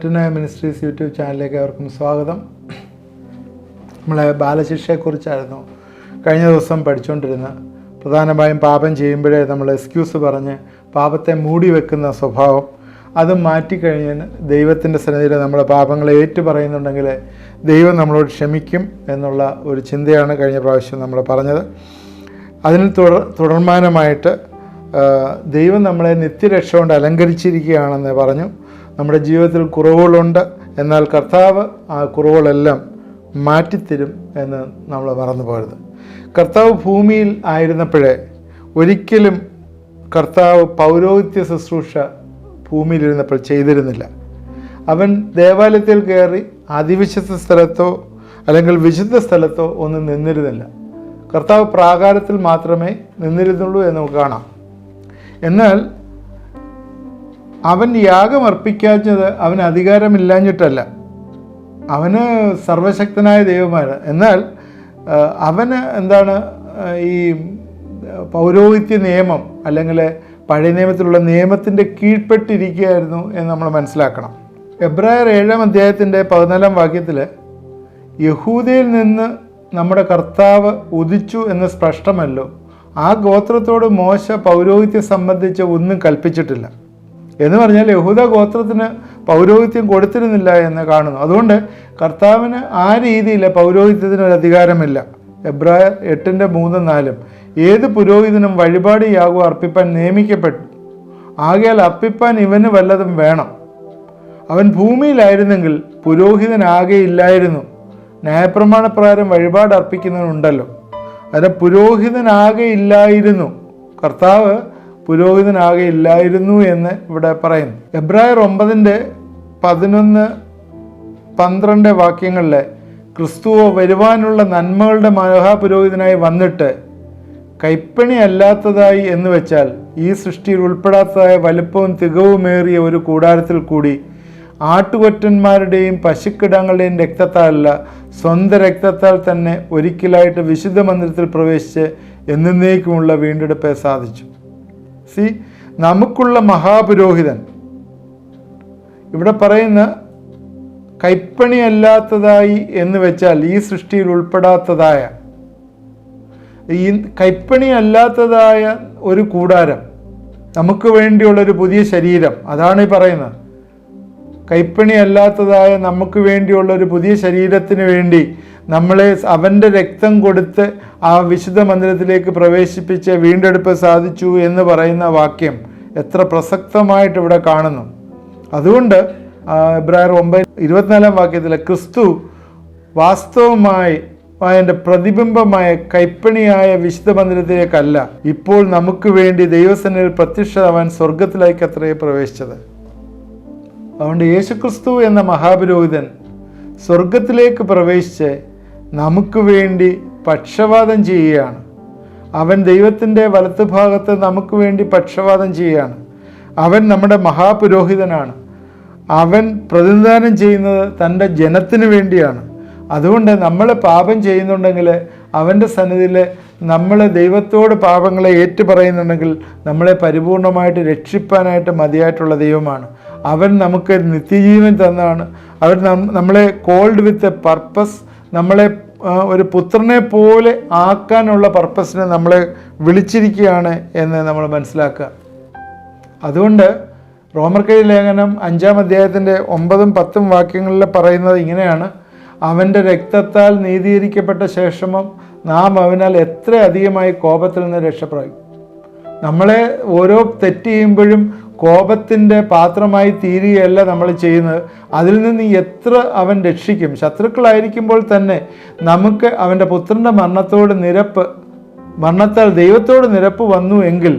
Metanoia ministries YouTube ചാനലിലേക്ക് അവർക്കും സ്വാഗതം. നമ്മളെ ബാലശിക്ഷയെക്കുറിച്ചായിരുന്നു കഴിഞ്ഞ ദിവസം പഠിച്ചുകൊണ്ടിരുന്നത്. പ്രധാനമായും പാപം ചെയ്യുമ്പോഴേ നമ്മൾ എക്സ്ക്യൂസ് പറഞ്ഞ് പാപത്തെ മൂടി വെക്കുന്ന സ്വഭാവം, അത് മാറ്റിക്കഴിഞ്ഞ് ദൈവത്തിൻ്റെ സന്നിധിയിൽ നമ്മുടെ പാപങ്ങളെ ഏറ്റുപറയുന്നുണ്ടെങ്കിൽ ദൈവം നമ്മളോട് ക്ഷമിക്കും എന്നുള്ള ഒരു ചിന്തയാണ് കഴിഞ്ഞ പ്രാവശ്യം നമ്മൾ പറഞ്ഞത്. അതിന് തുടർമാനമായിട്ട് ദൈവം നമ്മളെ നിത്യരക്ഷ കൊണ്ട് അലങ്കരിച്ചിരിക്കുകയാണെന്ന് പറഞ്ഞു. നമ്മുടെ ജീവിതത്തിൽ കുറവുകളുണ്ട്, എന്നാൽ കർത്താവ് ആ കുറവുകളെല്ലാം മാറ്റിത്തരും എന്ന് നമ്മൾ മറന്നു പോകരുത്. കർത്താവ് ഭൂമിയിൽ ആയിരുന്നപ്പോഴേ ഒരിക്കലും കർത്താവ് പൗരോഹിത്യ ശുശ്രൂഷ ഭൂമിയിലിരുന്നപ്പോൾ ചെയ്തിരുന്നില്ല. അവൻ ദേവാലയത്തിൽ കയറി അതിവിശുദ്ധ സ്ഥലത്തോ അല്ലെങ്കിൽ വിശുദ്ധ സ്ഥലത്തോ ഒന്നും നിന്നിരുന്നില്ല. കർത്താവ് പ്രാകാരത്തിൽ മാത്രമേ നിന്നിരുന്നുള്ളൂ എന്ന് നമുക്ക് കാണാം. എന്നാൽ അവൻ യാഗം അർപ്പിക്കാഞ്ഞത് അവന് അധികാരമില്ലാഞ്ഞിട്ടല്ല, അവന് സർവശക്തനായ ദൈവമാണ്. എന്നാൽ അവന് ഈ പൗരോഹിത്യ നിയമം അല്ലെങ്കിൽ പഴയ നിയമത്തിലുള്ള നിയമത്തിൻ്റെ കീഴ്പ്പെട്ടിരിക്കുകയായിരുന്നു എന്ന് നമ്മൾ മനസ്സിലാക്കണം. എബ്രായർ 7-ാം അധ്യായത്തിൻ്റെ 14-ാം വാക്യത്തിൽ യഹൂദയിൽ നിന്ന് നമ്മുടെ കർത്താവ് ഉദിച്ചു എന്ന് സ്പഷ്ടമല്ലോ, ആ ഗോത്രത്തോട് മോശ പൗരോഹിത്യം സംബന്ധിച്ച് ഒന്നും കൽപ്പിച്ചിട്ടില്ല എന്ന് പറഞ്ഞാൽ യഹൂദ ഗോത്രത്തിന് പൗരോഹിത്യം കൊടുത്തിരുന്നില്ല എന്ന് കാണുന്നു. അതുകൊണ്ട് കർത്താവിന് ആ രീതിയിൽ പൗരോഹിത്യത്തിന് ഒരു അധികാരമില്ല. എബ്രായർ 8:3-4 ഏത് പുരോഹിതനും വഴിപാട് യാഗം അർപ്പിപ്പാൻ നിയമിക്കപ്പെട്ടു, ആകയാൽ അർപ്പിപ്പാൻ ഇവന് വല്ലതും വേണം. അവൻ ഭൂമിയിലായിരുന്നെങ്കിൽ പുരോഹിതനാകെ ഇല്ലായിരുന്നു. ന്യായപ്രമാണപ്രകാരം വഴിപാട് അർപ്പിക്കുന്നവനുണ്ടല്ലോ, അതിന് പുരോഹിതനാകെ ഇല്ലായിരുന്നു. കർത്താവ് പുരോഹിതനാകെ ഇല്ലായിരുന്നു എന്ന് ഇവിടെ പറയുന്നു. എബ്രായർ 9:11-12 വാക്യങ്ങളിലെ ക്രിസ്തുവോ വരുവാനുള്ള നന്മകളുടെ മഹാപുരോഹിതനായി വന്നിട്ട് കൈപ്പണി അല്ലാത്തതായി എന്ന് വെച്ചാൽ ഈ സൃഷ്ടിയിൽ ഉൾപ്പെടാത്തതായ വലുപ്പവും തികവുമേറിയ ഒരു കൂടാരത്തിൽ കൂടി ആട്ടുകൊറ്റന്മാരുടെയും പശുക്കിടങ്ങളുടെയും രക്തത്താലല്ല, സ്വന്തം രക്തത്താൽ തന്നെ ഒരിക്കലായിട്ട് വിശുദ്ധ മന്ദിരത്തിൽ പ്രവേശിച്ച് എന്നേക്കുമുള്ള വീണ്ടെടുപ്പെ സാധിച്ചു. നമുക്കുള്ള മഹാപുരോഹിതൻ ഇവിടെ പറയുന്ന കൈപ്പണി അല്ലാത്തതായി എന്ന് വെച്ചാൽ ഈ സൃഷ്ടിയിൽ ഉൾപ്പെടാത്തതായ, ഈ കൈപ്പണി അല്ലാത്തതായ ഒരു കൂടാരം, നമുക്ക് വേണ്ടിയുള്ളൊരു പുതിയ ശരീരം, അതാണ് ഈ പറയുന്നത്. കൈപ്പണി അല്ലാത്തതായ നമുക്ക് വേണ്ടിയുള്ള ഒരു പുതിയ ശരീരത്തിന് വേണ്ടി നമ്മളെ അവൻ്റെ രക്തം കൊടുത്ത് ആ വിശുദ്ധ മന്ദിരത്തിലേക്ക് പ്രവേശിപ്പിച്ച് വീണ്ടെടുപ്പ് സാധിച്ചു എന്ന് പറയുന്ന വാക്യം എത്ര പ്രസക്തമായിട്ട് ഇവിടെ കാണുന്നു. അതുകൊണ്ട് എബ്രായർ 9:24 വാക്യത്തിൽ ക്രിസ്തു വാസ്തവമായി അതിൻ്റെ പ്രതിബിംബമായ കൈപ്പണിയായ വിശുദ്ധ മന്ദിരത്തിലേക്കല്ല, ഇപ്പോൾ നമുക്ക് വേണ്ടി ദൈവസന്നിധിയിൽ പ്രത്യക്ഷമാവാൻ സ്വർഗത്തിലേക്ക് അത്രേ പ്രവേശിച്ചത്. അതുകൊണ്ട് യേശുക്രിസ്തു എന്ന മഹാപുരോഹിതൻ സ്വർഗത്തിലേക്ക് പ്രവേശിച്ച് നമുക്ക് വേണ്ടി പക്ഷവാദം ചെയ്യുകയാണ്. അവൻ ദൈവത്തിൻ്റെ വലത്തുഭാഗത്ത് നമുക്ക് വേണ്ടി പക്ഷവാദം ചെയ്യുകയാണ്. അവൻ നമ്മുടെ മഹാപുരോഹിതനാണ്. അവൻ പ്രതിനിധാനം ചെയ്യുന്നത് തൻ്റെ ജനത്തിന് വേണ്ടിയാണ്. അതുകൊണ്ട് നമ്മൾ പാപം ചെയ്യുന്നുണ്ടെങ്കിൽ അവൻ്റെ സന്നിധിയിൽ നമ്മൾ ദൈവത്തോട് പാപങ്ങളെ ഏറ്റുപറയുന്നുണ്ടെങ്കിൽ നമ്മളെ പരിപൂർണമായിട്ട് രക്ഷിപ്പാനായിട്ട് മതിയായിട്ടുള്ള ദൈവമാണ്. അവൻ നമുക്ക് നിത്യജീവൻ തന്നാണ്. അവൻ നമ്മളെ കോൾഡ് വിത്ത് എ പർപ്പസ്, നമ്മളെ ഒരു പുത്രനെ പോലെ ആക്കാനുള്ള പർപ്പസിനെ നമ്മളെ വിളിച്ചിരിക്കുകയാണ് എന്ന് നമ്മൾ മനസ്സിലാക്കുക. അതുകൊണ്ട് റോമർക്കെഴുതിയ ലേഖനം 5-ാം അധ്യായത്തിൻ്റെ 9-10 വാക്യങ്ങളിൽ പറയുന്നത് ഇങ്ങനെയാണ്: അവൻ്റെ രക്തത്താൽ നീതീകരിക്കപ്പെട്ട ശേഷവും നാം അവനാൽ എത്ര അധികമായി കോപത്തിൽ നിന്ന് രക്ഷപ്പെടും. നമ്മളെ ഓരോ തെറ്റ് ചെയ്യുമ്പോഴും കോപത്തിൻ്റെ പാത്രമായി തീരുകയല്ല നമ്മൾ ചെയ്യുന്നത്, അതിൽ നിന്ന് എത്ര അവൻ രക്ഷിക്കും. ശത്രുക്കളായിരിക്കുമ്പോൾ തന്നെ നമുക്ക് അവൻ്റെ പുത്രൻ്റെ മരണത്താൽ ദൈവത്തോട് നിരപ്പ് വന്നു എങ്കിൽ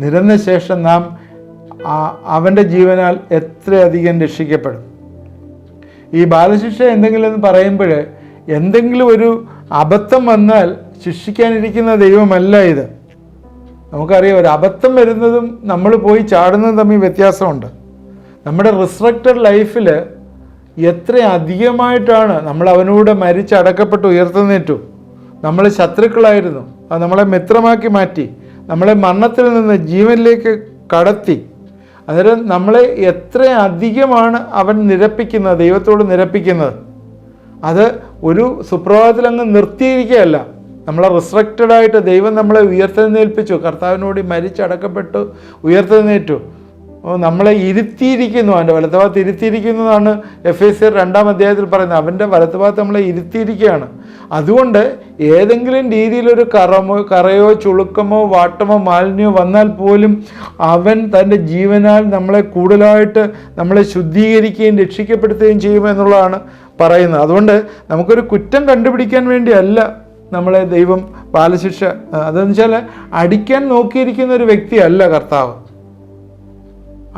നിരന്ന ശേഷം നാം അവൻ്റെ ജീവനാൽ എത്രയധികം രക്ഷിക്കപ്പെടും. ഈ ബാലശിക്ഷ എന്തെങ്കിലും പറയുമ്പോൾ എന്തെങ്കിലും ഒരു അബദ്ധം വന്നാൽ ശിക്ഷിക്കാനിരിക്കുന്ന ദൈവമല്ല ഇത്. നമുക്കറിയാം, ഒരു അബദ്ധം വരുന്നതും നമ്മൾ പോയി ചാടുന്നതും തമ്മിൽ വ്യത്യാസമുണ്ട്. നമ്മുടെ റിസ്ട്രക്റ്റഡ് ലൈഫിൽ എത്ര അധികമായിട്ടാണ് നമ്മൾ അവനോട് മരിച്ചടക്കപ്പെട്ട് ഉയർത്തുന്നേറ്റു. നമ്മൾ ശത്രുക്കളായിരുന്നു, അത് നമ്മളെ മിത്രമാക്കി മാറ്റി, നമ്മളെ മരണത്തിൽ നിന്ന് ജീവനിലേക്ക് കടത്തി. അന്നേരം നമ്മളെ എത്ര അധികമാണ് അവൻ നിരപ്പിക്കുന്നത്, ദൈവത്തോട് നിരപ്പിക്കുന്നത്. അത് ഒരു സുപ്രഭാതത്തിൽ അങ്ങ് നിർത്തിയിരിക്കുകയല്ല. നമ്മളെ റിസ്ട്രക്റ്റഡായിട്ട് ദൈവം നമ്മളെ ഉയർത്തെഴുന്നേൽപ്പിച്ചു, കർത്താവിനോട് മരിച്ചടക്കപ്പെട്ടു ഉയർത്തെഴുന്നേറ്റു, നമ്മളെ ഇരുത്തിയിരിക്കുന്നു, അവൻ്റെ വലത്തുഭാഗത്ത് ഇരുത്തിയിരിക്കുന്നതാണ് എഫേസ്യർ 2-ാം അധ്യായത്തിൽ പറയുന്നത്. അവൻ്റെ വലത്തുഭാഗത്ത് നമ്മളെ ഇരുത്തിയിരിക്കുകയാണ്. അതുകൊണ്ട് ഏതെങ്കിലും രീതിയിലൊരു കറയോ ചുളുക്കമോ വാട്ടമോ മാലിന്യമോ വന്നാൽ പോലും അവൻ തൻ്റെ ജീവനാൽ നമ്മളെ കൂടുതലായിട്ട് നമ്മളെ ശുദ്ധീകരിക്കുകയും രക്ഷിക്കപ്പെടുത്തുകയും ചെയ്യുമെന്നുള്ളതാണ് പറയുന്നത്. അതുകൊണ്ട് നമുക്കൊരു കുറ്റം കണ്ടുപിടിക്കാൻ വേണ്ടിയല്ല നമ്മളെ ദൈവം ബാലശിക്ഷ, അതെന്ന് വെച്ചാൽ അടിക്കാൻ നോക്കിയിരിക്കുന്ന ഒരു വ്യക്തിയല്ല കർത്താവ്.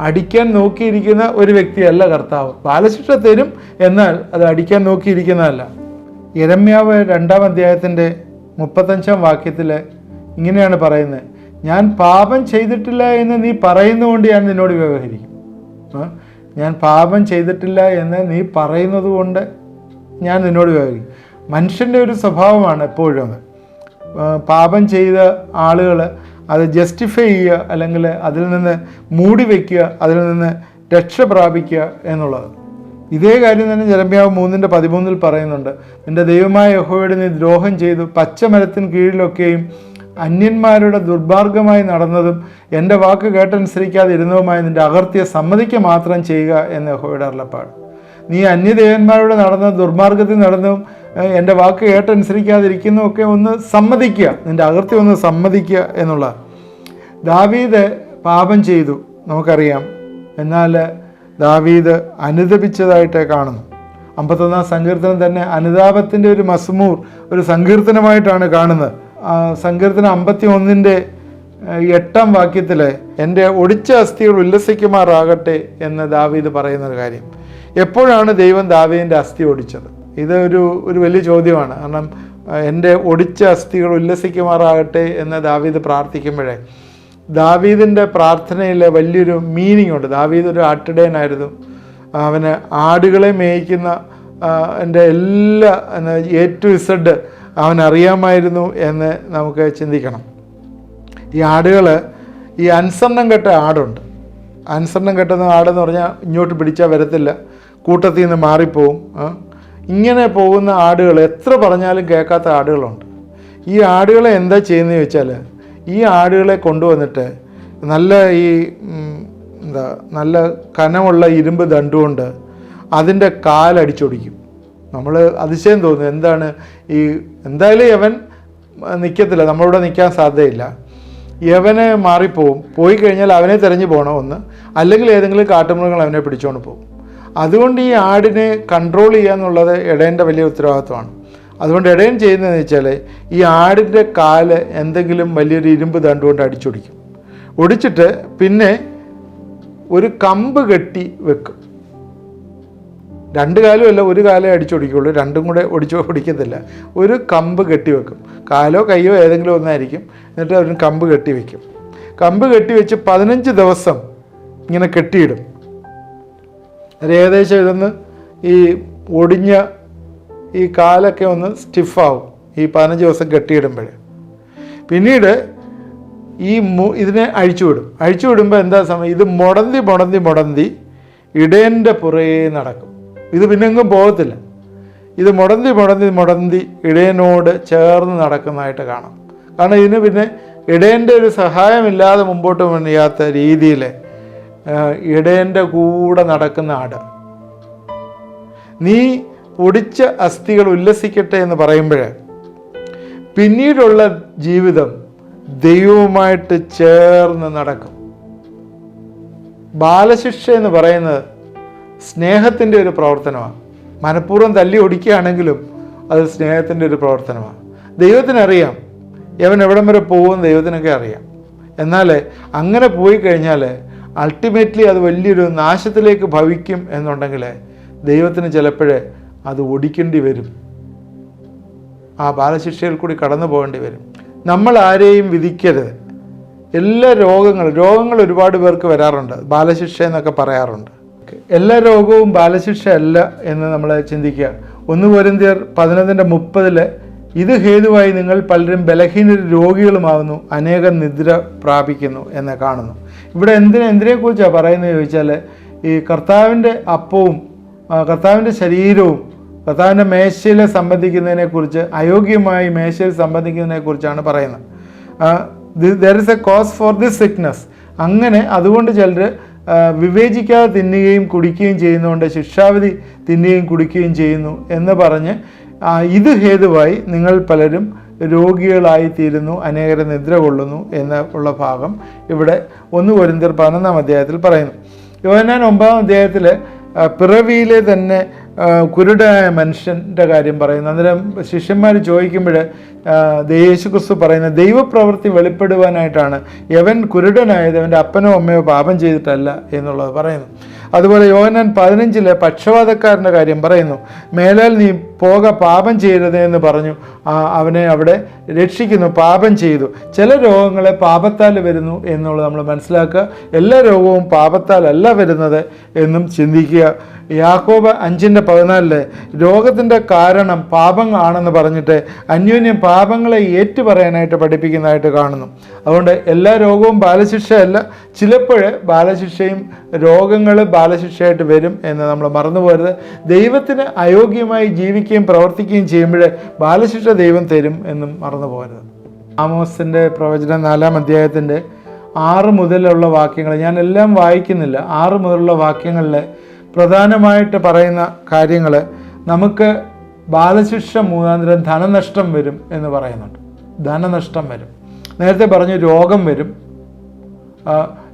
അടിക്കാൻ നോക്കിയിരിക്കുന്ന ഒരു വ്യക്തിയല്ല കർത്താവ്. ബാലശിക്ഷ തരും, എന്നാൽ അത് അടിക്കാൻ നോക്കിയിരിക്കുന്നതല്ല. യിരെമ്യാവ് 2-ാം അധ്യായത്തിൻ്റെ 35-ാം വാക്യത്തിൽ ഇങ്ങനെയാണ് പറയുന്നത്: ഞാൻ പാപം ചെയ്തിട്ടില്ല എന്ന് നീ പറയുന്നതുകൊണ്ട് ഞാൻ നിന്നോട് വ്യവഹരിക്കും. ഞാൻ പാപം ചെയ്തിട്ടില്ല എന്ന് നീ പറയുന്നത് കൊണ്ട് ഞാൻ നിന്നോട് വ്യവഹരിക്കും. മനുഷ്യൻ്റെ ഒരു സ്വഭാവമാണ് എപ്പോഴും അത്. പാപം ചെയ്ത ആളുകൾ അത് ജസ്റ്റിഫൈ ചെയ്യുക, അല്ലെങ്കിൽ അതിൽ നിന്ന് മൂടി വയ്ക്കുക, അതിൽ നിന്ന് രക്ഷ പ്രാപിക്കുക എന്നുള്ളത്. ഇതേ കാര്യം തന്നെ യിരെമ്യാവ് 3:13 പറയുന്നുണ്ട്: നിന്റെ ദൈവമായ യഹോവയോട് നീ ദ്രോഹം ചെയ്തു, പച്ചമരത്തിന് കീഴിലൊക്കെയും അന്യന്മാരുടെ ദുർമാർഗമായി നടന്നതും എൻ്റെ വാക്ക് കേട്ടനുസരിക്കാതിരുന്നതുമായ നിൻ്റെ അകൃത്യം സമ്മതിക്കുക മാത്രം ചെയ്യുക എന്ന് യഹോവയുടെ അരുളപ്പാട്. നീ അന്യദേവന്മാരോട് നടന്ന ദുർമാർഗത്തിൽ നടന്നതും എൻ്റെ വാക്ക് കേട്ടനുസരിക്കാതിരിക്കുന്നതൊക്കെ ഒന്ന് സമ്മതിക്കുക, നിൻ്റെ അകൃത്യം ഒന്ന് സമ്മതിക്കുക എന്നുള്ള. ദാവീദ് പാപം ചെയ്തു നമുക്കറിയാം, എന്നാൽ ദാവീദ് അനുതപിച്ചതായിട്ട് കാണുന്നു. 51-ാം സങ്കീർത്തനം തന്നെ അനുതാപത്തിൻ്റെ ഒരു മസ്മൂർ, ഒരു സങ്കീർത്തനമായിട്ടാണ് കാണുന്നത്. സങ്കീർത്തനം 51-ന്റെ 8-ാം വാക്യത്തിൽ എൻ്റെ ഒടിച്ച അസ്ഥികൾ ഉല്ലസിക്കുമാറാകട്ടെ എന്ന് ദാവീദ് പറയുന്നൊരു കാര്യം. എപ്പോഴാണ് ദൈവം ദാവീദിൻ്റെ അസ്ഥി ഒടിച്ചത്? ഇത് ഒരു വലിയ ചോദ്യമാണ്. കാരണം എൻ്റെ ഒടിച്ച അസ്ഥികൾ ഉല്ലസിക്കുമാറാകട്ടെ എന്ന് ദാവീദ് പ്രാർത്ഥിക്കുമ്പോഴേ ദാവീദിൻ്റെ പ്രാർത്ഥനയിൽ വലിയൊരു മീനിങ് ഉണ്ട്. ദാവീദ് ഒരു ആട്ടിടയനായിരുന്നു. അവന് ആടുകളെ മേയ്ക്കുന്ന എൻ്റെ എല്ലാ A to Z അവനറിയാമായിരുന്നു എന്ന് നമുക്ക് ചിന്തിക്കണം. ഈ ആടുകൾ, ഈ അനുസരണം കെട്ട ആടുണ്ട്. അനുസരണം കെട്ടുന്ന ആടെന്ന് പറഞ്ഞാൽ ഇങ്ങോട്ട് പിടിച്ചാൽ വരത്തില്ല, കൂട്ടത്തിൽ നിന്ന് മാറിപ്പോവും. ഇങ്ങനെ പോകുന്ന ആടുകൾ, എത്ര പറഞ്ഞാലും കേൾക്കാത്ത ആടുകളുണ്ട്. ഈ ആടുകളെ എന്താ ചെയ്യുന്നത് ചോദിച്ചാൽ, ഈ ആടുകളെ കൊണ്ടുവന്നിട്ട് നല്ല കനമുള്ള ഇരുമ്പ് ദണ്ടുകൊണ്ട് അതിൻ്റെ കാലടിച്ചൊടിക്കും. നമ്മൾ അതിശയം തോന്നും, എന്താണ് എന്തായാലും യവൻ നിൽക്കത്തില്ല, നമ്മളിവിടെ നിൽക്കാൻ സാധ്യതയില്ല, യവനെ മാറിപ്പോവും. പോയി കഴിഞ്ഞാൽ അവനെ തിരഞ്ഞു പോകണം ഒന്ന്, അല്ലെങ്കിൽ ഏതെങ്കിലും കാട്ടുമൃഗങ്ങൾ അവനെ പിടിച്ചുകൊണ്ട് പോകും. അതുകൊണ്ട് ഈ ആടിനെ കൺട്രോൾ ചെയ്യുക എന്നുള്ളത് ഇടയൻ്റെ വലിയ ഉത്തരവാദിത്വമാണ്. അതുകൊണ്ട് ഇടയൻ ചെയ്യുന്നതെന്ന് വെച്ചാൽ ഈ ആടിൻ്റെ കാല് എന്തെങ്കിലും വലിയൊരു ഇരുമ്പ് ദണ്ടുകൊണ്ട് അടിച്ചൊടിക്കും. ഒടിച്ചിട്ട് പിന്നെ ഒരു കമ്പ് കെട്ടി വെക്കും. 2 കാലുമല്ല, ഒരു കാലേ അടിച്ചൊടിക്കുള്ളൂ, 2ഉം കൂടെ ഒടിക്കത്തില്ല. ഒരു കമ്പ് കെട്ടി വെക്കും. കാലോ കയ്യോ ഏതെങ്കിലും ഒന്നായിരിക്കും. എന്നിട്ട് അവന് കമ്പ് കെട്ടി വയ്ക്കും. കമ്പ് കെട്ടി വെച്ച് 15 ദിവസം ഇങ്ങനെ കെട്ടിയിടും. അത് ഏകദേശം ഇതൊന്ന് ഈ ഒടിഞ്ഞ ഈ കാലൊക്കെ ഒന്ന് സ്റ്റിഫാവും ഈ 15 ദിവസം കെട്ടിയിടുമ്പോൾ. പിന്നീട് ഇതിനെ അഴിച്ചു വിടുമ്പോൾ എന്താ സമയം, ഇത് മുടന്തി ഇടയൻ്റെ പുറകെ നടക്കും. ഇത് പിന്നെങ്ങും പോകത്തില്ല. ഇത് മുടന്തി ഇടയനോട് ചേർന്ന് നടക്കുന്നതായിട്ട് കാണാം. കാരണം ഇതിന് പിന്നെ ഇടയൻ്റെ ഒരു സഹായമില്ലാതെ മുമ്പോട്ട് ചെയ്യാത്ത രീതിയിൽ ഇടയൻ്റെ കൂടെ നടക്കുന്ന ആട്. നീ ഒടിച്ച അസ്ഥികൾ ഉല്ലസിക്കട്ടെ എന്ന് പറയുമ്പോൾ പിന്നീടുള്ള ജീവിതം ദൈവവുമായിട്ട് ചേർന്ന് നടക്കും. ബാലശിക്ഷ എന്ന് പറയുന്നത് സ്നേഹത്തിൻ്റെ ഒരു പ്രവർത്തനമാണ്. മനഃപൂർവ്വം തല്ലി ഒടിക്കുകയാണെങ്കിലും അത് സ്നേഹത്തിൻ്റെ ഒരു പ്രവർത്തനമാണ്. ദൈവത്തിനറിയാം യവൻ എവിടം വരെ പോകുമെന്ന് ദൈവത്തിനൊക്കെ അറിയാം. എന്നാൽ അങ്ങനെ പോയി കഴിഞ്ഞാൽ അൾട്ടിമേറ്റ്ലി അത് വലിയൊരു നാശത്തിലേക്ക് ഭവിക്കും എന്നുണ്ടെങ്കിൽ ദൈവത്തിന് ചിലപ്പോഴേ അത് ഒടിക്കേണ്ടി വരും. ആ ബാലശിക്ഷയിൽ കൂടി കടന്നു പോകേണ്ടി വരും. നമ്മൾ ആരെയും വിധിക്കരുത്. എല്ലാ രോഗങ്ങൾ ഒരുപാട് പേർക്ക് വരാറുണ്ട്, ബാലശിക്ഷ എന്നൊക്കെ പറയാറുണ്ട്. എല്ലാ രോഗവും ബാലശിക്ഷ അല്ല എന്ന് നമ്മൾ ചിന്തിക്കുക. 1 കൊരിന്ത്യർ 11:30 ഇത് ഹേതുവായി നിങ്ങൾ പലരും ബലഹീനരും രോഗികളുമാവുന്നു, അനേകം നിദ്ര പ്രാപിക്കുന്നു എന്ന് കാണുന്നു. ഇവിടെ എന്തിനെക്കുറിച്ചാണ് പറയുന്നത് ചോദിച്ചാൽ, ഈ കർത്താവിൻ്റെ അപ്പവും കർത്താവിൻ്റെ ശരീരവും കർത്താവിൻ്റെ മേശയിൽ സംബന്ധിക്കുന്നതിനെക്കുറിച്ച്, അയോഗ്യമായി മേശയിൽ സംബന്ധിക്കുന്നതിനെക്കുറിച്ചാണ് പറയുന്നത്. There is a cause for this sickness. അങ്ങനെ അതുകൊണ്ട് ചിലർ വിവേചിക്കാതെ തിന്നുകയും കുടിക്കുകയും ചെയ്യുന്നതുകൊണ്ട് ശിക്ഷാവിധി തിന്നുകയും കുടിക്കുകയും ചെയ്യുന്നു എന്ന് പറഞ്ഞ് ഇത് ഹേതുവായി നിങ്ങൾ പലരും രോഗികളായിത്തീരുന്നു, അനേകരെ നിദ്ര കൊള്ളുന്നു എന്നുള്ള ഭാഗം ഇവിടെ 1 കൊരിന്ത്യർ 11 അധ്യായത്തിൽ പറയുന്നു. യോഹന്നാൻ 9 അധ്യായത്തിൽ പിറവിയിലെ തന്നെ കുരുടനായ മനുഷ്യൻ്റെ കാര്യം പറയുന്നു. അന്നേരം ശിഷ്യന്മാർ ചോദിക്കുമ്പോൾ യേശുക്രിസ്തു പറയുന്ന ദൈവപ്രവൃത്തി വെളിപ്പെടുവാനായിട്ടാണ് യവൻ കുരുടനായത്, അവൻ്റെ അപ്പനോ അമ്മയോ പാപം ചെയ്തിട്ടല്ല എന്നുള്ളത് പറയുന്നു. അതുപോലെ യോഹന്നാൻ 15 പക്ഷവാതക്കാരൻ്റെ കാര്യം പറയുന്നു. മേലാൽ നീ പാപം ചെയ്യരുത് എന്ന് പറഞ്ഞു അവനെ അവിടെ രക്ഷിക്കുന്നു. പാപം ചെയ്തു. ചില രോഗങ്ങളെ പാപത്താൽ വരുന്നു എന്നുള്ളത് നമ്മൾ മനസ്സിലാക്കുക. എല്ലാ രോഗവും പാപത്താലല്ല വരുന്നത് എന്നും ചിന്തിക്കുക. യാക്കോബ് 5:14 രോഗത്തിൻ്റെ കാരണം പാപം ആണെന്ന് പറഞ്ഞിട്ട് അന്യോന്യം പാപങ്ങളെ ഏറ്റുപറയാനായിട്ട് പഠിപ്പിക്കുന്നതായിട്ട് കാണുന്നു. അതുകൊണ്ട് എല്ലാ രോഗവും ബാലശിക്ഷയല്ല. ചിലപ്പോൾ ബാലശിക്ഷയും രോഗങ്ങൾ ബാലശിക്ഷയായിട്ട് വരും എന്ന് നമ്മൾ മറന്നുപോകരുത്. ദൈവത്തിന് അയോഗ്യമായി ജീവിക്കുകയും പ്രവർത്തിക്കുകയും ചെയ്യുമ്പോൾ ബാലശിക്ഷ ദൈവം തരും എന്നും മറന്നുപോകരുത്. ആമോസിൻ്റെ പ്രവചനം 4 അധ്യായത്തിൻ്റെ 6 മുതലുള്ള വാക്യങ്ങൾ ഞാൻ എല്ലാം വായിക്കുന്നില്ല. 6 മുതലുള്ള വാക്യങ്ങളിൽ പ്രധാനമായിട്ട് പറയുന്ന കാര്യങ്ങൾ, നമുക്ക് ബാലശിക്ഷ മുഖാന്തരം ധനനഷ്ടം വരും എന്ന് പറയുന്നുണ്ട്. ധനനഷ്ടം വരും. നേരത്തെ പറഞ്ഞു രോഗം വരും.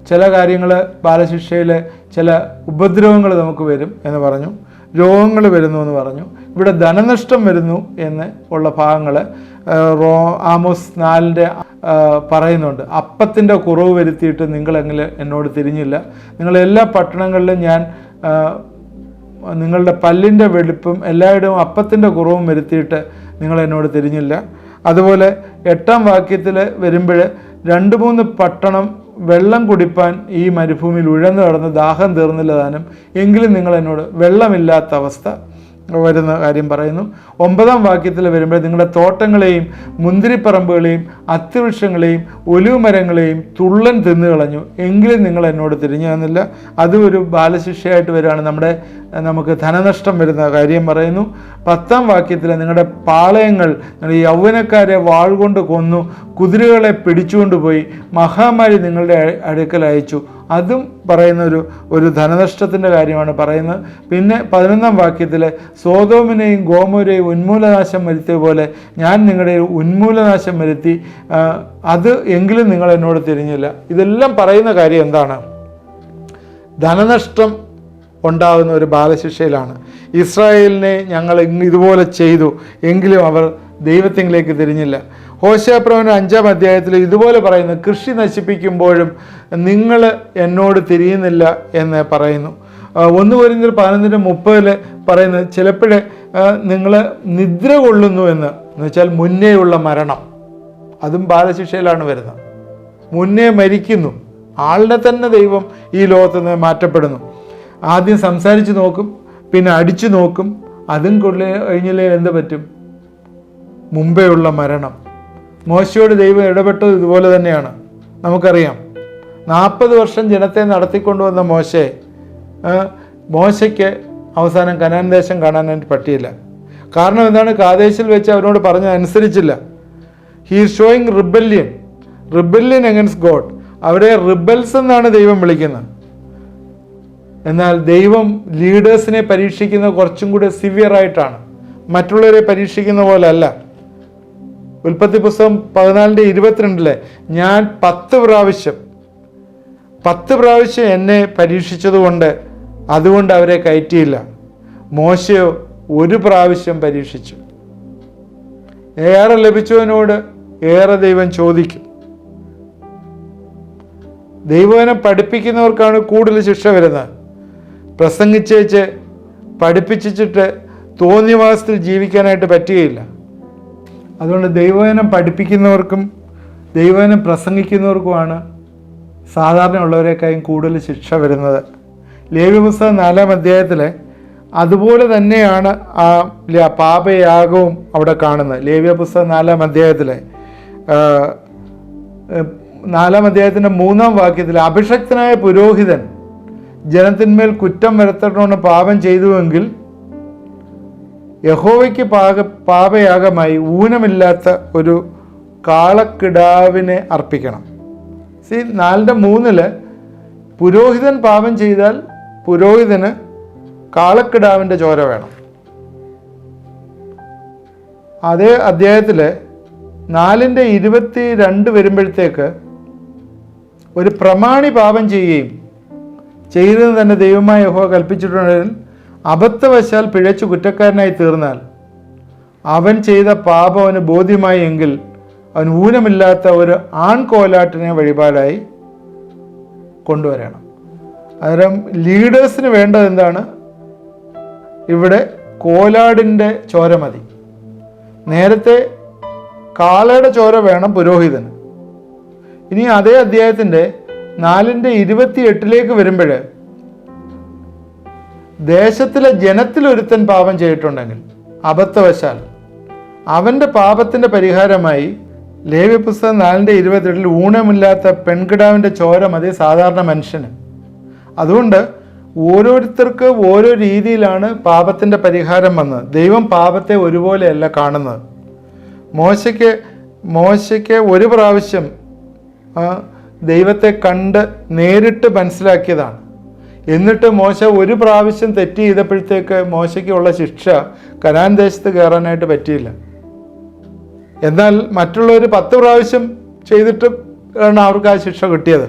ചില കാര്യങ്ങൾ ബാലശിക്ഷയിൽ ചില ഉപദ്രവങ്ങൾ നമുക്ക് വരും എന്ന് പറഞ്ഞു. രോഗങ്ങൾ വരുന്നു എന്ന് പറഞ്ഞു. ഇവിടെ ധനനഷ്ടം വരുന്നു എന്ന് ഉള്ള ഭാഗങ്ങൾ ആമോസ് 4 പറയുന്നുണ്ട്. അപ്പത്തിൻ്റെ കുറവ് വരുത്തിയിട്ട് നിങ്ങളെങ്കിലും എന്നോട് തിരിഞ്ഞില്ല. നിങ്ങളെല്ലാ പട്ടണങ്ങളിലും ഞാൻ നിങ്ങളുടെ പല്ലിൻ്റെ വെളുപ്പും എല്ലായിടവും അപ്പത്തിൻ്റെ കുറവും വരുത്തിയിട്ട് നിങ്ങൾ എന്നോട് തിരിഞ്ഞില്ല. അതുപോലെ 8 വാക്യത്തിൽ വരുമ്പോൾ 2-3 പട്ടണം വെള്ളം കുടിപ്പാൻ ഈ മരുഭൂമിയിൽ ഉഴന്നു കിടന്ന് ദാഹം തീർന്നില്ല താനും, എങ്കിലും നിങ്ങൾ എന്നോട് വെള്ളമില്ലാത്ത അവസ്ഥ വരുന്ന കാര്യം പറയുന്നു. 9 വാക്യത്തിൽ വരുമ്പോൾ നിങ്ങളുടെ തോട്ടങ്ങളെയും മുന്തിരിപ്പറമ്പുകളെയും അത്തിവൃക്ഷങ്ങളെയും ഒലിവുമരങ്ങളെയും തുള്ളൻ തിന്നുകളഞ്ഞു, എങ്കിലും നിങ്ങൾ എന്നോട് തിരിഞ്ഞു തന്നില്ല. അതും ഒരു ബാലശിക്ഷയായിട്ട് വരികയാണ്. നമുക്ക് ധനനഷ്ടം വരുന്ന കാര്യം പറയുന്നു. 10 വാക്യത്തിൽ നിങ്ങളുടെ പാളയങ്ങൾ യൗവനക്കാരെ വാൾ കൊണ്ട് കൊന്നു, കുതിരകളെ പിടിച്ചുകൊണ്ടുപോയി, മഹാമാരി നിങ്ങളുടെ അടുക്കൽ അയച്ചു. അതും പറയുന്ന ഒരു ധനനഷ്ടത്തിൻ്റെ കാര്യമാണ് പറയുന്നത്. പിന്നെ 11 വാക്യത്തിൽ സോദോമിനെയും ഗോമോരെയും ഉന്മൂലനാശം വരുത്തിയ പോലെ ഞാൻ നിങ്ങളുടെ ഉന്മൂലനാശം വരുത്തി, അത് എങ്കിലും നിങ്ങൾ എന്നോട് തിരിഞ്ഞില്ല. ഇതെല്ലാം പറയുന്ന കാര്യം എന്താണ്? ധനനഷ്ടം ഉണ്ടാകുന്ന ഒരു ബാലശിക്ഷയിലാണ്. ഇസ്രായേലിനെ ഞങ്ങൾ ഇതുപോലെ ചെയ്തു, എങ്കിലും അവർ ദൈവത്തിലേക്ക് തിരിഞ്ഞില്ല. ഹോശേയ-പ്രവചനം 5 അധ്യായത്തിൽ ഇതുപോലെ പറയുന്നു, കൃഷി നശിപ്പിക്കുമ്പോഴും നിങ്ങൾ എന്നോട് തിരിയുന്നില്ല എന്ന് പറയുന്നു. 1 കൊരിന്ത്യർ 11:30 പറയുന്നത് ചിലപ്പോഴേ നിങ്ങൾ നിദ്ര കൊള്ളുന്നു എന്ന് വെച്ചാൽ മുന്നേയുള്ള മരണം, അതും ബാലശിക്ഷയിലാണ് വരുന്നത്. മുന്നേ മരിക്കുന്നു, ആളിനെ തന്നെ ദൈവം ഈ ലോകത്ത് നിന്ന് മാറ്റപ്പെടുന്നു. ആദ്യം സംസാരിച്ച് നോക്കും, പിന്നെ അടിച്ചു നോക്കും, അതും കഴിഞ്ഞില്ലേ എന്ത് പറ്റും? മുമ്പേ ഉള്ള മരണം. മോശയോട് ദൈവം ഇടപെട്ടത് ഇതുപോലെ തന്നെയാണ്. നമുക്കറിയാം, 40 വർഷം ജനത്തെ നടത്തിക്കൊണ്ടുവന്ന മോശയ്ക്ക് അവസാനം കനാൻ ദേശം കാണാനായിട്ട് പറ്റിയില്ല. കാരണം എന്താണ്? കാദേശിൽ വെച്ച് അവരോട് പറഞ്ഞതനുസരിച്ചില്ല. He is showing rebellion against God. അവരെ റിബൽസ് എന്നാണ് ദൈവം വിളിക്കുന്നത്. എന്നാൽ ദൈവം ലീഡേഴ്സിനെ പരീക്ഷിക്കുന്നത് കുറച്ചും കൂടി സിവിയറായിട്ടാണ്, മറ്റുള്ളവരെ പരീക്ഷിക്കുന്ന പോലെ അല്ല. ഉൽപ്പത്തി പുസ്തകം 14:22 ഞാൻ 10 പ്രാവശ്യം എന്നെ പരീക്ഷിച്ചതുകൊണ്ട് അതുകൊണ്ട് അവരെ കയറ്റിയില്ല. മോശയോ 1 പ്രാവശ്യം പരീക്ഷിച്ചു. ഏറെ ലഭിച്ചവനോട് ഏറെ ദൈവം ചോദിക്കും. ദൈവവചനം പഠിപ്പിക്കുന്നവർക്കാണ് കൂടുതൽ ശിക്ഷ വരുന്നത്. പ്രസംഗിച്ചേച്ച് പഠിപ്പിച്ചിട്ട് തോന്നിവാസത്തിൽ ജീവിക്കാനായിട്ട് പറ്റുകയില്ല. അതുകൊണ്ട് ദൈവവചനം പഠിപ്പിക്കുന്നവർക്കും ദൈവവചനം പ്രസംഗിക്കുന്നവർക്കുമാണ് സാധാരണ ഉള്ളവരെക്കാളും കൂടുതൽ ശിക്ഷ വരുന്നത്. ലേവ്യ പുസ്തകം 4 അധ്യായത്തിൽ അതുപോലെ തന്നെയാണ് ആ പാപയാഗവും അവിടെ കാണുന്നത്. ലേവ്യ പുസ്തകം 4-ാം അധ്യായത്തിലെ 4-ാം അധ്യായത്തിൻ്റെ 3-ാം വാക്യത്തിൽ അഭിഷക്തനായ പുരോഹിതൻ ജനത്തിന്മേൽ കുറ്റം വരുത്തണമെന്ന് പാപം ചെയ്തുവെങ്കിൽ യഹോവയ്ക്ക് പാപയാഗമായി ഊനമില്ലാത്ത ഒരു കാളക്കിടാവിനെ അർപ്പിക്കണം. 4:3 പുരോഹിതൻ പാപം ചെയ്താൽ പുരോഹിതന് കാളക്കിടാവിൻ്റെ ചോര വേണം. അതേ അധ്യായത്തിൽ 4:22 വരുമ്പോഴത്തേക്ക് ഒരു പ്രമാണി പാപം ചെയ്യുകയും ചെയ്തതെന്ന് തന്നെ ദൈവമായ യഹോവ കൽപ്പിച്ചിട്ടുണ്ടെങ്കിൽ അബദ്ധവശാൽ പിഴച്ചു കുറ്റക്കാരനായി തീർന്നാൽ അവൻ ചെയ്ത പാപം അവന് ബോധ്യമായി എങ്കിൽ അവൻ ഊനമില്ലാത്ത ഒരു ആൺകോലാട്ടിനെ വഴിപാടായി കൊണ്ടുവരണം. അന്നേരം ലീഡേഴ്സിന് വേണ്ടത് എന്താണ്? ഇവിടെ കോലാടിൻ്റെ ചോര മതി. നേരത്തെ കാളയുടെ ചോര വേണം പുരോഹിതന്. ഇനി അതേ അധ്യായത്തിൻ്റെ 4:28 വരുമ്പോൾ ദേശത്തിലെ ജനത്തിലൊരുത്തൻ പാപം ചെയ്തിട്ടുണ്ടെങ്കിൽ അബദ്ധവശാൽ അവൻ്റെ പാപത്തിൻ്റെ പരിഹാരമായി ലേവ്യ പുസ്തകം 4:28 ഊനമില്ലാത്ത പെൺകിടാവിൻ്റെ ചോര മതി സാധാരണ മനുഷ്യന്. അതുകൊണ്ട് ഓരോരുത്തർക്ക് ഓരോ രീതിയിലാണ് പാപത്തിൻ്റെ പരിഹാരം വന്നത്. ദൈവം പാപത്തെ ഒരുപോലെയല്ല കാണുന്നത്. മോശയ്ക്ക് ഒരു പ്രാവശ്യം ദൈവത്തെ കണ്ട് നേരിട്ട് മനസ്സിലാക്കിയതാണ്. എന്നിട്ട് മോശ ഒരു പ്രാവശ്യം തെറ്റ് ചെയ്തപ്പോഴത്തേക്ക് മോശയ്ക്കുള്ള ശിക്ഷ കനാൻ ദേശത്ത് കയറാനായിട്ട് പറ്റിയില്ല. എന്നാൽ മറ്റുള്ളവർ 10 പ്രാവശ്യം ചെയ്തിട്ട് ആണ് അവർക്ക് ആ ശിക്ഷ കിട്ടിയത്.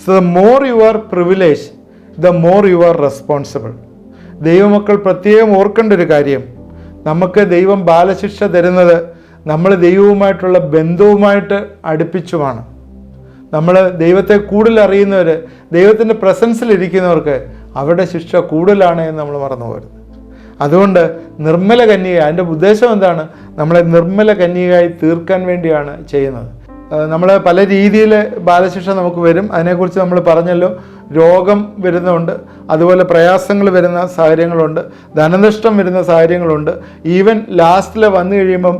So the more you are privilege the more you are responsible. ദൈവമക്കൾ പ്രത്യേകം ഓർക്കേണ്ട ഒരു കാര്യം, നമുക്ക് ദൈവം ബാലശിക്ഷ തരുന്നത് നമ്മൾ ദൈവവുമായിട്ടുള്ള ബന്ധവുമായിട്ട് അടുപ്പിച്ചുമാണ്. നമ്മൾ ദൈവത്തെ കൂടുതൽ അറിയുന്നവർ, ദൈവത്തിൻ്റെ പ്രസൻസിലിരിക്കുന്നവർക്ക് അവരുടെ ശിക്ഷ കൂടുതലാണ് എന്ന് നമ്മൾ മറന്നു പോകരുത്. അതുകൊണ്ട് നിർമ്മല കന്യക, അതിൻ്റെ ഉദ്ദേശം എന്താണ്? നമ്മളെ നിർമ്മല കന്യകയായി തീർക്കാൻ വേണ്ടിയാണ് ചെയ്യുന്നത്. നമ്മൾ പല രീതിയിൽ ബാലശിക്ഷ നമുക്ക് വരും. അതിനെക്കുറിച്ച് നമ്മൾ പറഞ്ഞല്ലോ. രോഗം വരുന്നുണ്ട്, അതുപോലെ പ്രയാസങ്ങൾ വരുന്ന സാഹചര്യങ്ങളുണ്ട്, ധനനഷ്ടം വരുന്ന സാഹചര്യങ്ങളുണ്ട്. ഈവൻ ലാസ്റ്റിൽ വന്നു കഴിയുമ്പം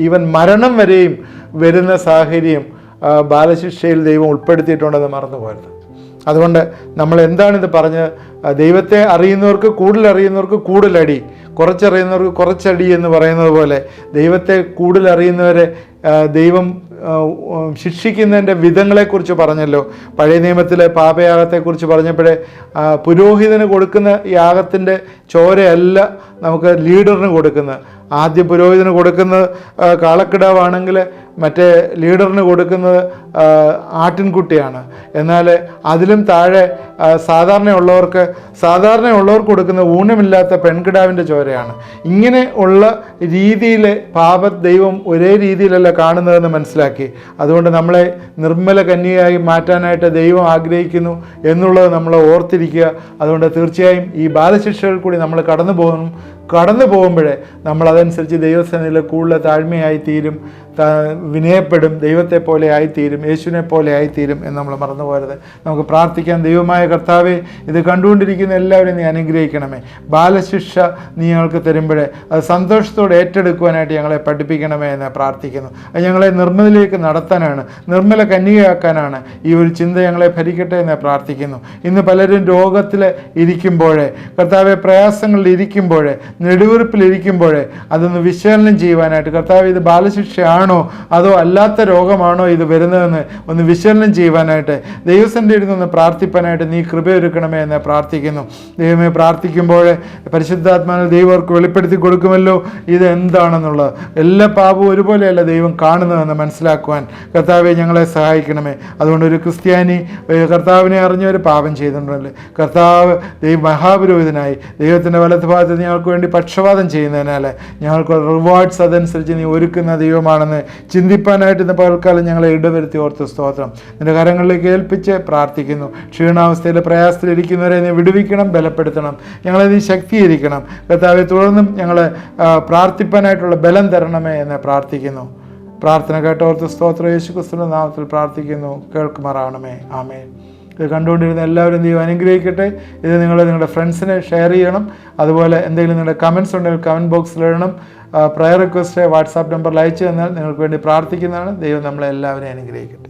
ഈവൻ മരണം വരെയും വരുന്ന സാഹചര്യം ബാലശിക്ഷയിൽ ദൈവം ഉൾപ്പെടുത്തിയിട്ടുണ്ടെന്ന് മറന്നു പോകരുത്. അതുകൊണ്ട് നമ്മൾ എന്താണിത് പറഞ്ഞത്? ദൈവത്തെ അറിയുന്നവർക്ക് കൂടുതൽ അറിയുന്നവർക്ക് കൂടുതലടി, കുറച്ചറിയുന്നവർക്ക് കുറച്ചടി എന്ന് പറയുന്നത് പോലെ ദൈവത്തെ കൂടുതൽ അറിയുന്നവരെ ദൈവം ശിക്ഷിക്കുന്നതിൻ്റെ വിധങ്ങളെക്കുറിച്ച് പറഞ്ഞല്ലോ. പഴയ നിയമത്തിലെ പാപയാഗത്തെക്കുറിച്ച് പറഞ്ഞപ്പോഴേ പുരോഹിതന് കൊടുക്കുന്ന യാഗത്തിൻ്റെ ചോരയല്ല നമുക്ക് ലീഡറിന് കൊടുക്കുന്നത്. ആദ്യം പുരോഹിതന് കൊടുക്കുന്നത് കാളക്കിടാവാണെങ്കിൽ മറ്റേ ലീഡറിന് കൊടുക്കുന്നത് ആട്ടിൻകുട്ടിയാണ്. എന്നാൽ അതിലും താഴെ സാധാരണയുള്ളവർക്ക് കൊടുക്കുന്ന ഊനമില്ലാത്ത പെൺകിടാവിൻ്റെ ചോരയാണ്. ഇങ്ങനെ ഉള്ള രീതിയിൽ ദൈവം ഒരേ രീതിയിലല്ല കാണുന്നതെന്ന് മനസ്സിലാക്കി. അതുകൊണ്ട് നമ്മളെ നിർമ്മല കന്യകയായി മാറ്റാനായിട്ട് ദൈവം ആഗ്രഹിക്കുന്നു എന്നുള്ളത് നമ്മൾ ഓർത്തിരിക്കുക. അതുകൊണ്ട് തീർച്ചയായും ഈ ബാലശിക്ഷകൾ കൂടി നമ്മൾ കടന്നു പോകുമ്പോഴേ നമ്മൾ അതനുസരിച്ച് ദൈവസേനയിൽ കൂടുതൽ താഴ്മയായി തീരും, വിനയപ്പെടും, ദൈവത്തെ പോലെ ആയിത്തീരും, യേശുവിനെ പോലെ ആയിത്തീരും എന്ന് നമ്മൾ മറന്നു പോകരുത്. നമുക്ക് പ്രാർത്ഥിക്കാം. ദൈവമായ കർത്താവേ, ഇത് കണ്ടുകൊണ്ടിരിക്കുന്ന എല്ലാവരെയും നീ അനുഗ്രഹിക്കണമേ. ബാലശിക്ഷ നീ ഞങ്ങൾക്ക് തരുമ്പോഴേ അത് സന്തോഷത്തോടെ ഏറ്റെടുക്കുവാനായിട്ട് ഞങ്ങളെ പഠിപ്പിക്കണമേ എന്ന് പ്രാർത്ഥിക്കുന്നു. അത് ഞങ്ങളെ നിർമ്മലയിലേക്ക് നടത്താനാണ്, നിർമ്മല കന്യകയാക്കാനാണ് ഈ ഒരു ചിന്ത ഞങ്ങളെ ഭരിക്കട്ടെ എന്ന് പ്രാർത്ഥിക്കുന്നു. ഇന്ന് പലരും രോഗത്തിൽ ഇരിക്കുമ്പോഴേ, കർത്താവെ പ്രയാസങ്ങളിൽ ഇരിക്കുമ്പോഴേ, നെടുവീർപ്പിലിരിക്കുമ്പോഴേ അതൊന്ന് വിശകലനം ചെയ്യുവാനായിട്ട്, കർത്താവ് ഇത് ബാലശിക്ഷയാണ് അതോ അല്ലാത്ത രോഗമാണോ ഇത് വരുന്നതെന്ന് ഒന്ന് വിശകലനം ചെയ്യുവാനായിട്ട് ദൈവസന്നിധിയിൽ നിന്ന് പ്രാർത്ഥിപ്പാനായിട്ട് നീ കൃപയൊരുക്കണമേ എന്ന് പ്രാർത്ഥിക്കുന്നു. ദൈവമേ, പ്രാർത്ഥിക്കുമ്പോൾ പരിശുദ്ധാത്മാവിനെ ദൈവം അവർക്ക് വെളിപ്പെടുത്തി കൊടുക്കുമല്ലോ ഇത് എന്താണെന്നുള്ളത്. എല്ലാ പാപവും ഒരുപോലെയല്ല ദൈവം കാണുന്നതെന്ന് മനസ്സിലാക്കുവാൻ കർത്താവെ ഞങ്ങളെ സഹായിക്കണമേ. അതുകൊണ്ട് ഒരു ക്രിസ്ത്യാനി കർത്താവിനെ അറിഞ്ഞവർ പാപം ചെയ്തിട്ടുണ്ടല്ലേ, കർത്താവ് മഹാപുരോഹിതനായി ദൈവത്തിൻ്റെ വലതുഭാഗത്ത് ഞങ്ങൾക്ക് വേണ്ടി പക്ഷപാതം ചെയ്യുന്നതിനാൽ ഞങ്ങൾക്ക് റിവാർഡ്സ് അതനുസരിച്ച് നീ ഒരുക്കുന്ന ദൈവമാണെന്ന് ചിന്തിപ്പാനായിട്ട് ഇന്ന് പകൽക്കാലം ഞങ്ങളെ ഇടവരുത്തി ഓർത്ത് സ്തോത്രം. നിന്റെ കരങ്ങളിലേക്ക് ഏൽപ്പിച്ച് പ്രാർത്ഥിക്കുന്നു. ക്ഷീണാവസ്ഥയിൽ പ്രയാസത്തിലിരിക്കുന്നവരെ നീ വിടുവിക്കണം, ബലപ്പെടുത്തണം, ഞങ്ങളെ നീ ശക്തീകരിക്കണം. കർത്താവെ, തുടർന്നും ഞങ്ങളെ പ്രാർത്ഥിപ്പാനായിട്ടുള്ള ബലം തരണമേ എന്ന് പ്രാർത്ഥിക്കുന്നു. പ്രാർത്ഥന കേട്ടോർത്ത് സ്തോത്രം യേശു ക്രിസ്തുവിന്റെ നാമത്തിൽ പ്രാർത്ഥിക്കുന്നു. കേൾക്കുമാറാണമേ. ആമേൻ. ഇത് കണ്ടുകൊണ്ടിരുന്ന എല്ലാവരും ദൈവം അനുഗ്രഹിക്കട്ടെ. ഇത് നിങ്ങളുടെ ഫ്രണ്ട്സിനെ ഷെയർ ചെയ്യണം. അതുപോലെ എന്തെങ്കിലും നിങ്ങളുടെ കമൻസ് ഉണ്ടെങ്കിൽ കമൻറ്റ് ബോക്സിൽ ഇടണം. പ്രയർ റിക്വസ്റ്റ് വാട്സാപ്പ് നമ്പറിൽ അയച്ചു തന്നാൽ നിങ്ങൾക്ക് വേണ്ടി പ്രാർത്ഥിക്കുന്നതാണ്. ദൈവം നമ്മളെ എല്ലാവരെയും അനുഗ്രഹിക്കട്ടെ.